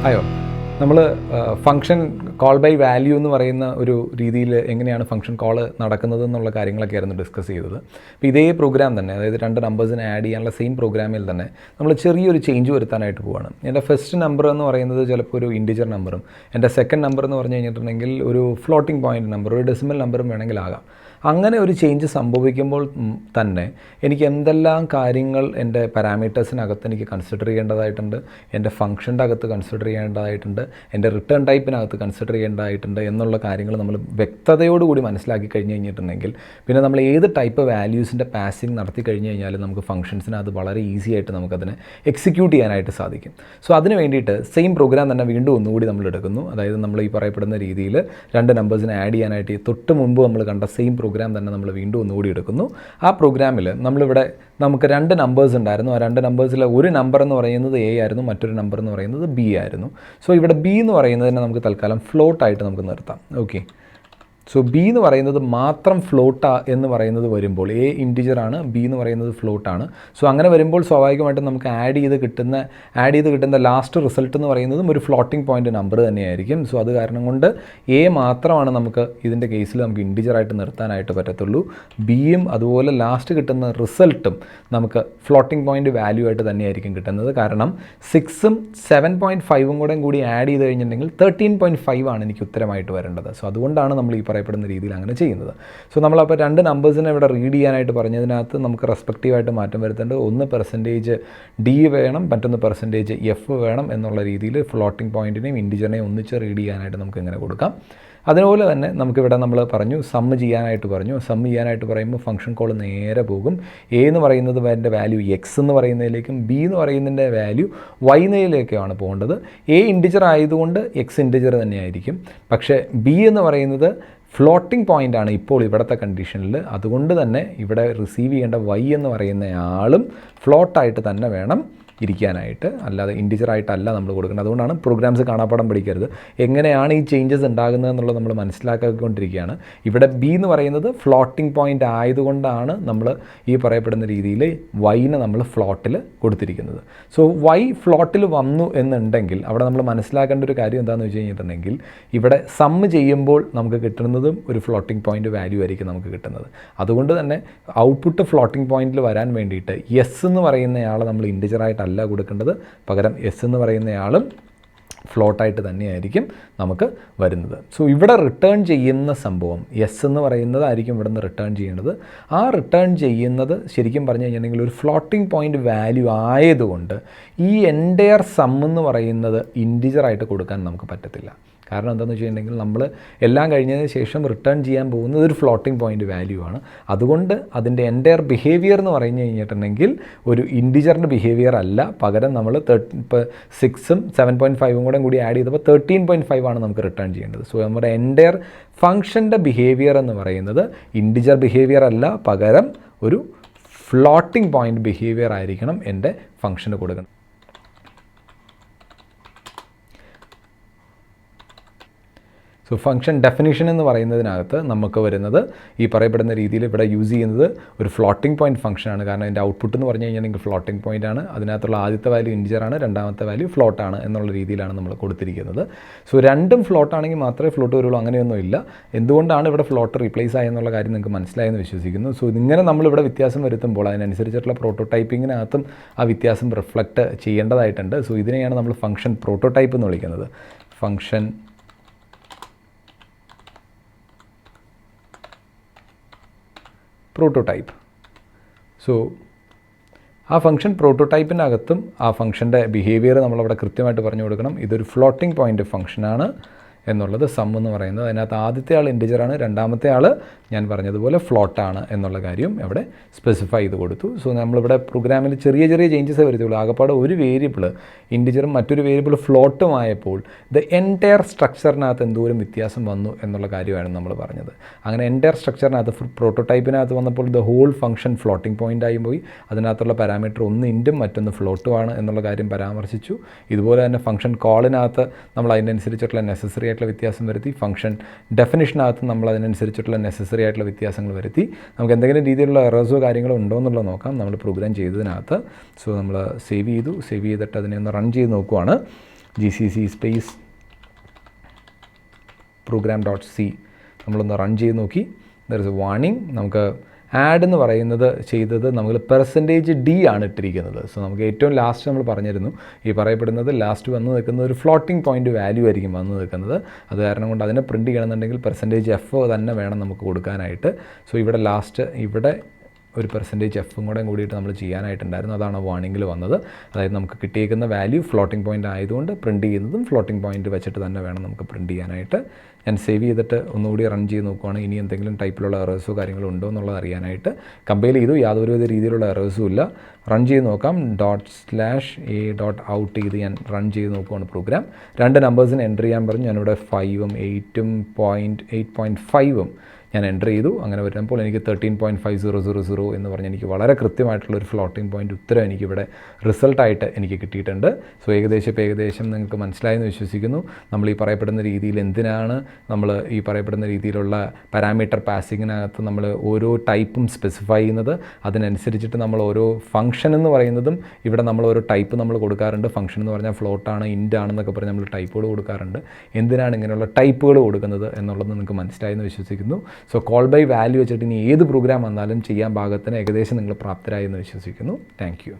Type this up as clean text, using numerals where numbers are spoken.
അയ്യോ നമ്മൾ function call by value എന്ന് പറയുന്ന ഒരു രീതിയിൽ എങ്ങനെയാണ് ഫംഗ്ഷൻ കോൾ നടക്കുന്നത് എന്നുള്ള കാര്യങ്ങളൊക്കെ ആയിരുന്നു ഡിസ്കസ് ചെയ്തത്. അപ്പോൾ ഇതേ പ്രോഗ്രാം തന്നെ, അതായത് രണ്ട് നമ്പേഴ്സിനെ ആഡ് ചെയ്യാനുള്ള സെയിം പ്രോഗ്രാമിൽ തന്നെ നമ്മൾ ചെറിയൊരു ചേഞ്ച് വരുത്താനായിട്ട് പോവുകയാണ്. എൻ്റെ ഫസ്റ്റ് നമ്പർ എന്ന് പറയുന്നത് ചിലപ്പോൾ ഒരു ഇൻറ്റിജർ നമ്പറും എൻ്റെ സെക്കൻഡ് നമ്പർ എന്ന് പറഞ്ഞു കഴിഞ്ഞിട്ടുണ്ടെങ്കിൽ ഒരു ഫ്ലോട്ടിംഗ് പോയിൻ്റ് നമ്പർ, ഒരു ഡെസിമൽ നമ്പറും വേണമെങ്കിൽ ആകാം. അങ്ങനെ ഒരു ചേഞ്ച് സംഭവിക്കുമ്പോൾ തന്നെ എനിക്ക് എന്തെല്ലാം കാര്യങ്ങൾ എൻ്റെ പാരാമീറ്റേഴ്സിനകത്ത് എനിക്ക് കൺസിഡർ ചെയ്യേണ്ടതായിട്ടുണ്ട്, എൻ്റെ ഫംഗ്ഷൻ്റെ അകത്ത് കൺസിഡർ ചെയ്യേണ്ടതായിട്ടുണ്ട്, എൻ്റെ റിട്ടേൺ ടൈപ്പിനകത്ത് കൺസിഡർ ചെയ്യേണ്ടതായിട്ടുണ്ട് എന്നുള്ള കാര്യങ്ങൾ നമ്മൾ വ്യക്തതയോടുകൂടി മനസ്സിലാക്കി കഴിഞ്ഞ് കഴിഞ്ഞിട്ടുണ്ടെങ്കിൽ പിന്നെ നമ്മൾ ഏത് ടൈപ്പ് വാല്യൂസിൻ്റെ പാസിംഗ് നടത്തി കഴിഞ്ഞ് കഴിഞ്ഞാൽ നമുക്ക് ഫംഗ്ഷൻസിന് അത് വളരെ ഈസി ആയിട്ട് നമുക്കതിനെ എക്സിക്യൂട്ട് ചെയ്യാനായിട്ട് സാധിക്കും. സോ അതിന് വേണ്ടിയിട്ട് സെയിം പ്രോഗ്രാം തന്നെ വീണ്ടും ഒന്നുകൂടി നമ്മൾ എടുക്കുന്നു. അതായത് നമ്മൾ ഈ പറയപ്പെടുന്ന രീതിയിൽ രണ്ട് നമ്പേഴ്സിനെ ആഡ് ചെയ്യാനായിട്ട് തൊട്ട് മുമ്പ് നമ്മൾ കണ്ട സെയിം പ്രോഗ്രാം തന്നെ നമ്മൾ വീണ്ടും ഒന്നുകൂടി എടുക്കുന്നു. ആ പ്രോഗ്രാമിൽ നമ്മളിവിടെ നമുക്ക് രണ്ട് നമ്പേഴ്സ് ഉണ്ടായിരുന്നു. ആ രണ്ട് നമ്പേഴ്സിൽ ഒരു നമ്പർ എന്ന് പറയുന്നത് എ ആയിരുന്നു, മറ്റൊരു നമ്പർ എന്ന് പറയുന്നത് ബി ആയിരുന്നു. സോ ഇവിടെ ബി എന്ന് പറയുന്നതിനെ നമുക്ക് തൽക്കാലം ഫ്ലോട്ടായിട്ട് നമുക്ക് നിർത്താം. ഓക്കെ, സോ ബി എന്ന് പറയുന്നത് മാത്രം ഫ്ലോട്ടാ എന്ന് പറയുന്നത് വരുമ്പോൾ എ ഇൻറ്റിജറാണ്, ബി എന്ന് പറയുന്നത് ഫ്ലോട്ടാണ്. സോ അങ്ങനെ വരുമ്പോൾ സ്വാഭാവികമായിട്ടും നമുക്ക് ആഡ് ചെയ്ത് കിട്ടുന്ന ലാസ്റ്റ് റിസൾട്ട് എന്ന് പറയുന്നതും ഒരു ഫ്ലോട്ടിംഗ് പോയിൻ്റ് നമ്പർ തന്നെയായിരിക്കും. സോ അത് കാരണം കൊണ്ട് എ മാത്രമാണ് നമുക്ക് ഇതിൻ്റെ കേസിൽ നമുക്ക് ഇൻറ്റിജറായിട്ട് നിർത്താനായിട്ട് പറ്റത്തുള്ളൂ. ബിയും അതുപോലെ ലാസ്റ്റ് കിട്ടുന്ന റിസൾട്ടും നമുക്ക് ഫ്ലോട്ടിംഗ് പോയിൻ്റ് വാല്യൂ ആയിട്ട് തന്നെയായിരിക്കും കിട്ടുന്നത്. കാരണം 6ഉം 7.5ഉം കൂടി ആഡ് ചെയ്ത് കഴിഞ്ഞിട്ടുണ്ടെങ്കിൽ 13.5 ആണ് എനിക്ക് ഉത്തരമായിട്ട് വരേണ്ടത്. സോ അതുകൊണ്ടാണ് നമ്മൾ ഈ പറയപ്പെടുന്ന രീതിയിൽ അങ്ങനെ ചെയ്യുന്നത്. സോ നമ്മളപ്പോൾ രണ്ട് നമ്പേഴ്സിനെ ഇവിടെ റീഡ് ചെയ്യാനായിട്ട് പറഞ്ഞതിനകത്ത് നമുക്ക് റെസ്പെക്റ്റീവായിട്ട് മാറ്റം വരുത്തേണ്ടത് ഒന്ന് %d വേണം, മറ്റൊന്ന് %f വേണം എന്നുള്ള രീതിയിൽ ഫ്ലോട്ടിംഗ് പോയിൻറ്റിനെയും ഇൻറ്റിജറിനെയും ഒന്നിച്ച് റീഡ് ചെയ്യാനായിട്ട് നമുക്ക് ഇങ്ങനെ കൊടുക്കാം. അതുപോലെ തന്നെ നമുക്കിവിടെ നമ്മൾ പറഞ്ഞു സമ്മ് ചെയ്യാനായിട്ട് പറയുമ്പോൾ ഫംഗ്ഷൻ കോൾ നേരെ പോകും. എ എന്ന് പറയുന്നത് അതിൻ്റെ വാല്യൂ എക്സ് എന്ന് പറയുന്നതിലേക്കും ബി എന്ന് പറയുന്നതിൻ്റെ വാല്യൂ വൈ എന്നതിലേക്കുമാണ് പോകേണ്ടത്. എ ഇൻറ്റിജർ ആയതുകൊണ്ട് എക്സ് ഇൻറ്റിജർ തന്നെയായിരിക്കും. പക്ഷേ ബി എന്ന് പറയുന്നത് ഫ്ലോട്ടിംഗ് പോയിൻ്റാണ് ഇപ്പോൾ ഇവിടുത്തെ കണ്ടീഷനിൽ. അതുകൊണ്ട് തന്നെ ഇവിടെ റിസീവ് ചെയ്യേണ്ട വൈ എന്ന് പറയുന്ന ആളും ഫ്ലോട്ടായിട്ട് തന്നെ വേണം ഇരിക്കാനായിട്ട്, അല്ലാതെ ഇൻറ്റിജറായിട്ടല്ല നമ്മൾ കൊടുക്കുന്നത്. അതുകൊണ്ടാണ് പ്രോഗ്രാംസ് കാണാപ്പാടം പഠിക്കരുത്. എങ്ങനെയാണ് ഈ ചേഞ്ചസ് ഉണ്ടാകുന്നത് എന്നുള്ളത് നമ്മൾ മനസ്സിലാക്കിക്കൊണ്ടിരിക്കുകയാണ്. ഇവിടെ ബി എന്ന് പറയുന്നത് ഫ്ലോട്ടിംഗ് പോയിൻ്റ് ആയതുകൊണ്ടാണ് നമ്മൾ ഈ പറയപ്പെടുന്ന രീതിയിൽ വൈനെ നമ്മൾ ഫ്ലോട്ടിൽ കൊടുത്തിരിക്കുന്നത്. സോ വൈ ഫ്ലോട്ടിൽ വന്നു എന്നുണ്ടെങ്കിൽ അവിടെ നമ്മൾ മനസ്സിലാക്കേണ്ട ഒരു കാര്യം എന്താണെന്ന് വെച്ച് കഴിഞ്ഞിട്ടുണ്ടെങ്കിൽ ഇവിടെ സമ്മ് ചെയ്യുമ്പോൾ നമുക്ക് കിട്ടുന്നതും ഒരു ഫ്ലോട്ടിംഗ് പോയിൻ്റ് വാല്യൂ ആയിരിക്കും നമുക്ക് കിട്ടുന്നത്. അതുകൊണ്ട് തന്നെ ഔട്ട്പുട്ട് ഫ്ലോട്ടിംഗ് പോയിൻറ്റിൽ വരാൻ വേണ്ടിയിട്ട് എസ് എന്ന് പറയുന്നയാളെ നമ്മൾ ഇൻറ്റിജറായിട്ട് അല്ല കൊടുക്കേണ്ടത്, പകരം എസ് എന്ന് പറയുന്നയാളും ഫ്ലോട്ടായിട്ട് തന്നെയായിരിക്കും നമുക്ക് വരുന്നത്. സോ ഇവിടെ റിട്ടേൺ ചെയ്യുന്ന സംഭവം എസ് എന്ന് പറയുന്നതായിരിക്കും ഇവിടെ നിന്ന് റിട്ടേൺ ചെയ്യേണ്ടത്. ആ റിട്ടേൺ ചെയ്യുന്നത് ശരിക്കും പറഞ്ഞു കഴിഞ്ഞിട്ടുണ്ടെങ്കിൽ ഒരു ഫ്ലോട്ടിംഗ് പോയിൻ്റ് വാല്യൂ ആയതുകൊണ്ട് ഈ എൻ്റയർ സം എന്ന് പറയുന്നത് ഇൻറ്റിജറായിട്ട് കൊടുക്കാൻ നമുക്ക് പറ്റത്തില്ല. കാരണം എന്താണെന്ന് വെച്ചിട്ടുണ്ടെങ്കിൽ നമ്മൾ എല്ലാം കഴിഞ്ഞതിന് ശേഷം റിട്ടേൺ ചെയ്യാൻ പോകുന്നത് ഒരു ഫ്ലോട്ടിംഗ് പോയിൻ്റ് വാല്യൂ ആണ്. അതുകൊണ്ട് അതിൻ്റെ എൻ്റയർ ബിഹേവിയർ എന്ന് പറഞ്ഞു കഴിഞ്ഞിട്ടുണ്ടെങ്കിൽ ഒരു ഇൻറ്റിജറിൻ്റെ ബിഹേവിയർ അല്ല, പകരം നമ്മൾ ഇപ്പോൾ 6ഉം 7.5ഉം കൂടി ആഡ് ചെയ്തപ്പോൾ 13.5 ആണ് നമുക്ക് റിട്ടേൺ ചെയ്യേണ്ടത്. സോ നമ്മുടെ എൻ്റയർ ഫംഗ്ഷൻ്റെ ബിഹേവിയർ എന്ന് പറയുന്നത് ഇൻറ്റിജർ ബിഹേവിയർ അല്ല, പകരം ഒരു ഫ്ലോട്ടിംഗ് പോയിൻ്റ് ബിഹേവിയർ ആയിരിക്കണം എൻ്റെ ഫംഗ്ഷന് കൊടുക്കുന്നത്. സോ ഫംഗ്ഷൻ ഡെഫിനിഷൻ എന്ന് പറയുന്നതിനകത്ത് നമുക്ക് വരുന്നത് ഈ പറയപ്പെടുന്ന രീതിയിൽ ഇവിടെ യൂസ് ചെയ്യുന്നത് ഒരു ഫ്ലോട്ടിംഗ് പോയിൻറ്റ് ഫംഗ്ഷനാണ്. കാരണം അതിൻ്റെ ഔട്ട്പുട്ട് എന്ന് പറഞ്ഞു കഴിഞ്ഞാൽ ഫ്ലോട്ടിംഗ് പോയിൻ്റ് ആണ്. അതിനകത്തുള്ള ആദ്യത്തെ വാല്യൂ ഇൻറ്റിജറാണ്, രണ്ടാമത്തെ വാല്യൂ ഫ്ലോട്ടാണ് എന്നുള്ള രീതിയിലാണ് നമ്മൾ കൊടുത്തിരിക്കുന്നത്. സോ രണ്ടും ഫ്ലോട്ടാണെങ്കിൽ മാത്രമേ ഫ്ലോട്ട് വരുള്ളൂ, അങ്ങനെയൊന്നും ഇല്ല. എന്തുകൊണ്ടാണ് ഇവിടെ ഫ്ലോട്ട് റീപ്ലേസ് ആയെന്നുള്ള കാര്യം നിങ്ങൾക്ക് മനസ്സിലായെന്ന് വിശ്വസിക്കുന്നു. സോ ഇങ്ങനെ നമ്മളിവിടെ വ്യത്യാസം വരുത്തുമ്പോൾ അതിനനുസരിച്ചിട്ടുള്ള പ്രോട്ടോടൈപ്പിങ്ങിനകത്തും ആ വ്യത്യാസം റിഫ്ലക്റ്റ് ചെയ്യേണ്ടതായിട്ടുണ്ട്. സോ ഇതിനെയാണ് നമ്മൾ ഫംഗ്ഷൻ പ്രോട്ടോടൈപ്പ് എന്ന് വിളിക്കുന്നത്. Function prototype. സോ ആ ഫംഗ്ഷൻ പ്രോട്ടോടൈപ്പിനകത്തും ആ ഫംഗ്ഷൻ്റെ ബിഹേവിയർ നമ്മളവിടെ കൃത്യമായിട്ട് പറഞ്ഞു കൊടുക്കണം. ഇതൊരു ഫ്ലോട്ടിംഗ് പോയിൻ്റ് ഫംഗ്ഷനാണ് എന്നുള്ളത് സം എന്ന് പറയുന്നത്. അതിനകത്ത് ആദ്യത്തെ ആൾ ഇൻറ്റിജറാണ്, രണ്ടാമത്തെ ആൾ ഞാൻ പറഞ്ഞതുപോലെ ഫ്ലോട്ടാണ് എന്നുള്ള കാര്യം അവിടെ സ്പെസിഫൈ ചെയ്ത് കൊടുത്തു. സോ നമ്മളിവിടെ പ്രോഗ്രാമിൽ ചെറിയ ചേഞ്ചസ് വരുത്തുള്ളൂ. ആകപ്പാടെ ഒരു വേരിയബിൾ ഇൻറ്റിജറും മറ്റൊരു വേരിയബിൾ ഫ്ലോട്ടും ആയപ്പോൾ ദ എൻറ്റയർ സ്ട്രക്ചറിനകത്ത് എന്തോരം വ്യത്യാസം വന്നു എന്നുള്ള കാര്യമാണ് നമ്മൾ പറഞ്ഞത്. അങ്ങനെ എൻറ്റയർ സ്ട്രക്ചറിനകത്ത് പ്രോട്ടോടൈപ്പിനകത്ത് വന്നപ്പോൾ the whole function floating point ആയി പോയി. അതിനകത്തുള്ള പാരാമീറ്റർ ഒന്ന് ഇൻറ്റും മറ്റൊന്ന് ഫ്ലോട്ടുമാണ് എന്നുള്ള കാര്യം പരാമർശിച്ചു. ഇതുപോലെ തന്നെ ഫംഗ്ഷൻ കോളിനകത്ത് നമ്മൾ അതിനനുസരിച്ചിട്ടുള്ള നെസസറി ആയിട്ടുള്ള വ്യത്യാസം വരുത്തി. ഫംഗ്ഷൻ ഡെഫിനിഷനകത്ത് നമ്മൾ അതിനനുസരിച്ചിട്ടുള്ള നെസസറി ആയിട്ടുള്ള വ്യത്യാസങ്ങൾ വരുത്തി. നമുക്ക് എന്തെങ്കിലും രീതിയിലുള്ള എറേഴ്സോ കാര്യങ്ങളോ ഉണ്ടോ എന്നുള്ളത് നോക്കാം നമ്മൾ പ്രോഗ്രാം ചെയ്തതിനകത്ത്. സോ നമ്മൾ സേവ് ചെയ്തിട്ട് അതിനെ ഒന്ന് റൺ ചെയ്ത് നോക്കുവാണ്. GCC സ്പേസ് program.c നമ്മളൊന്ന് റൺ ചെയ്ത് നോക്കി. There is A warning. നമുക്ക് ആഡ് എന്ന് പറയുന്നത് ചെയ്തത് നമ്മൾ %d ആണ് ഇട്ടിരിക്കുന്നത്. സോ നമുക്ക് ഏറ്റവും ലാസ്റ്റ് നമ്മൾ പറഞ്ഞിരുന്നു ഈ പറയപ്പെടുന്നത് ലാസ്റ്റ് വന്ന് നിൽക്കുന്ന ഒരു ഫ്ലോട്ടിംഗ് പോയിൻ്റ് വാല്യൂ ആയിരിക്കും വന്ന് നിൽക്കുന്നത്. അത് കാരണം കൊണ്ട് അതിനെ പ്രിൻറ്റ് ചെയ്യണമെന്നുണ്ടെങ്കിൽ %f തന്നെ വേണം നമുക്ക് കൊടുക്കാനായിട്ട്. സോ ഇവിടെ ലാസ്റ്റ് ഇവിടെ ഒരു %f കൂടെ കൂടിയിട്ട് നമ്മൾ ചെയ്യാനായിട്ടുണ്ടായിരുന്നു. അതാണ് വാർണിംഗിൽ വന്നത്. അതായത് നമുക്ക് കിട്ടിയേക്കുന്ന വാല്യൂ ഫ്ലോട്ടിംഗ് പോയിൻ്റ് ആയതുകൊണ്ട് പ്രിൻറ്റ് ചെയ്യുന്നതും ഫ്ലോട്ടിംഗ് പോയിൻ്റ് വെച്ചിട്ട് തന്നെ വേണം നമുക്ക് പ്രിൻറ്റ് ചെയ്യാനായിട്ട്. ഞാൻ സേവ് ചെയ്തിട്ട് ഒന്നുകൂടി റൺ ചെയ്ത് നോക്കുവാണ് ഇനി എന്തെങ്കിലും ടൈപ്പിലുള്ള എറേഴ്സോ കാര്യങ്ങളോ ഉണ്ടോ എന്നുള്ളത് അറിയാനായിട്ട്. കമ്പൈൽ ചെയ്തു, യാതൊരുവിധ രീതിയിലുള്ള എറേഴ്സും ഇല്ല. റൺ ചെയ്ത് നോക്കാം. ./a.out ചെയ്ത് ഞാൻ റൺ ചെയ്ത് നോക്കുവാണ് പ്രോഗ്രാം. 2 നമ്പേഴ്സിന് എൻ്റർ ചെയ്യാൻ പറഞ്ഞു. ഞാനിവിടെ 5ഉം 8ഉം 8.5ഉം ഞാൻ എൻ്റർ ചെയ്തു. അങ്ങനെ വരുമ്പോൾ എനിക്ക് 13.5000 എന്ന് പറഞ്ഞ് എനിക്ക് വളരെ കൃത്യമായിട്ടുള്ളൊരു ഫ്ലോട്ടിംഗ് പോയിൻ്റ് ഉത്തരം എനിക്കിവിടെ റിസൾട്ടായിട്ട് എനിക്ക് കിട്ടിയിട്ടുണ്ട്. സോ ഏകദേശം നിങ്ങൾക്ക് മനസ്സിലായെന്ന് വിശ്വസിക്കുന്നു. നമ്മൾ ഈ പറയപ്പെടുന്ന രീതിയിൽ എന്തിനാണ് നമ്മൾ ഈ പറയപ്പെടുന്ന രീതിയിലുള്ള പാരാമീറ്റർ പാസിങ്ങിനകത്ത് നമ്മൾ ഓരോ ടൈപ്പും സ്പെസിഫൈ ചെയ്യുന്നത്. അതിനനുസരിച്ചിട്ട് നമ്മൾ ഓരോ ഫംഗ്ഷൻ എന്ന് പറയുന്നതും ഇവിടെ നമ്മൾ ഓരോ ടൈപ്പ് നമ്മൾ കൊടുക്കാറുണ്ട്. ഫംഗ്ഷൻ എന്ന് പറഞ്ഞാൽ ഫ്ലോട്ടാണ്, ഇൻഡ് ആണെന്നൊക്കെ പറഞ്ഞ് നമ്മൾ ടൈപ്പുകൾ കൊടുക്കാറുണ്ട്. എന്തിനാണ് ഇങ്ങനെയുള്ള ടൈപ്പുകൾ കൊടുക്കുന്നത് എന്നുള്ളത് നിങ്ങൾക്ക് മനസ്സിലായെന്ന് വിശ്വസിക്കുന്നു. സോ കോൾ ബൈ വാല്യൂ വെച്ചിട്ട് ഇനി ഏത് പ്രോഗ്രാം വന്നാലും ചെയ്യാൻ പാകത്തിന് ഏകദേശം നിങ്ങൾ പ്രാപ്തരായി എന്ന് വിശ്വസിക്കുന്നു. Thank you.